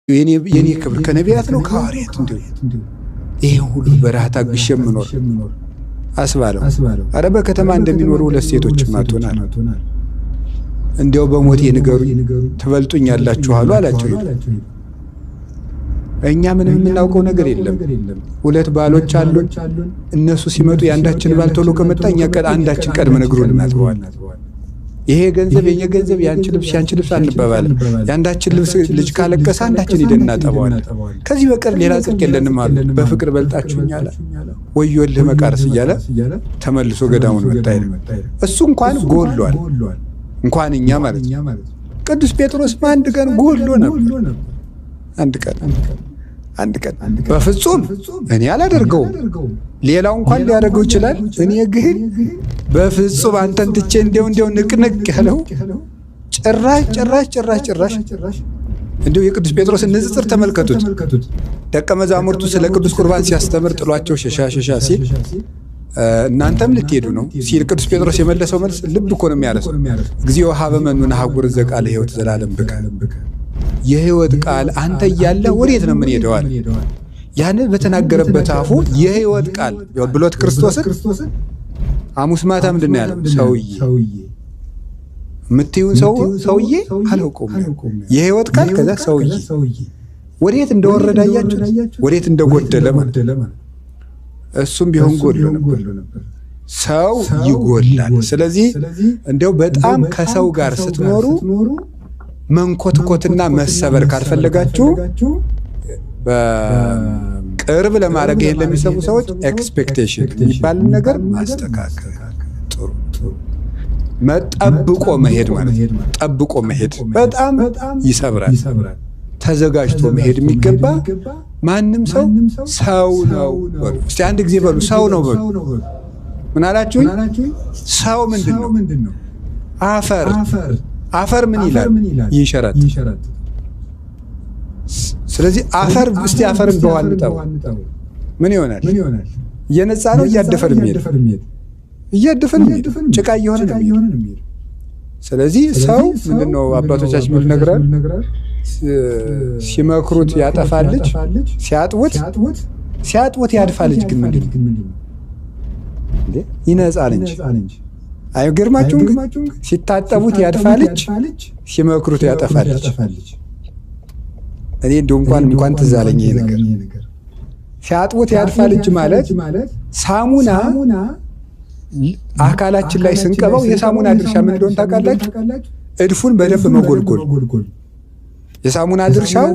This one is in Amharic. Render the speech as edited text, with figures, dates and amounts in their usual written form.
የኔ ክብር ከነቢያት ነው ከሐዋርያት እንዴ ይሄ ሁሉ በረሃ ታግሼ ምኖር አስባለው። አረ በከተማ እንደሚኖሩ ሁለት ሴቶች ማቶናል። እንዴው በሞቴ ንገሩ ትበልጡኛላችሁ አሉ አላቸው። እኛ ምንም የምናውቀው ነገር የለም። ሁለት ባሎች አሉ። እነሱ ሲመጡ ያንዳችን ባል ቶሎ ከመጣ እኛ አንዳችን ቀድመን እግሩን እናጥበዋል። ይሄ ገንዘብ የኛ ገንዘብ ያንቺ ልብስ ያንቺ ልብስ አንባባል። ያንዳችን ልብስ ልጅ ካለቀሰ አንዳችን ሄደን እናጠበዋል። ከዚህ በቀር ሌላ ጽድቅ የለንም አሉ። በፍቅር በልጣችሁኛል ወዮልህ መቃርስ እያለ ተመልሶ ገዳሙን መጣ። እሱ እንኳን ጎሏል እንኳን እኛ ማለት ቅዱስ ጴጥሮስ አንድ ቀን ጎሎ ነበር። አንድ ቀን በፍጹም እኔ አላደርገውም። ሌላው እንኳን ሊያደርገው ይችላል። እኔ ግን በፍጹም አንተን ትቼ እንደው ንቅንቅ ያለው ጭራሽ እንደው የቅዱስ ጴጥሮስ ንጽጽር ተመልከቱት። ደቀ መዛሙርቱ ስለ ቅዱስ ቁርባን ሲያስተምር ጥሏቸው ሸሻ ሲል እናንተም ልትሄዱ ነው ሲል ቅዱስ ጴጥሮስ የመለሰው መልስ ልብ እኮ ነው የሚያረሰው። እግዚኦ ሀበ መኑነ ሀጉር ዘቃለ ሕይወት ዘላለም ብከ የሕይወት ቃል አንተ እያለ ወዴት ነው ምን ሄደዋል? ያን በተናገረበት አፉ የሕይወት ቃል ብሎት ክርስቶስን ሐሙስ ማታ ምንድነው ያለው? ሰውዬ ምትዩን ሰውዬ አልቆም የሕይወት ቃል ከዛ ሰውዬ ወዴት እንደወረደ አያችሁ፣ ወዴት እንደጎደለ ማለት እሱም ቢሆን ጎድሎ ነበር። ሰው ይጎላል። ስለዚህ እንደው በጣም ከሰው ጋር ስትኖሩ መንኮትኮትና መሰበር ካልፈለጋችሁ በቅርብ ለማድረግ ይሄን ለሚሰሙ ሰዎች ኤክስፔክቴሽን የሚባል ነገር ማስተካከል ጥሩ መጠብቆ መሄድ ማለት ጠብቆ መሄድ በጣም ይሰብራል። ተዘጋጅቶ መሄድ የሚገባ ማንም ሰው ነው። እስቲ አንድ ጊዜ በሉ ሰው ነው በሉ። ምን አላችሁኝ? ሰው ምንድነው? አፈር ምን ይላል? ይንሸራት። ስለዚህ አፈር እስቲ አፈርን በውሃ እንጠበው ምን ይሆናል? እየነጻ ነው እያደፈን የሚሄድ ጭቃ እየሆነ ነው የሚሄድ። ስለዚህ ሰው ምንድነው አባቶቻችን ምን ነግራል? ሲመክሩት ያጠፋል ልጅ ሲያጥውት ያድፋል ልጅ ግን ምንድነው እንዴ? ይነጻል እንጂ አይገርማችሁም? ሲታጠቡት ያድፋል ልጅ ሲመክሩት ያጠፋል ልጅ። እኔ እንደው እንኳን ትዝ አለኝ ይሄ ነገር። ሲያጥቡት ያድፋል ልጅ ማለት ሳሙና አካላችን ላይ ስንቀባው የሳሙና ድርሻ ምን እንደሆነ ታውቃላችሁ? እድፉን በደንብ መጎልጎል። የሳሙና ድርሻው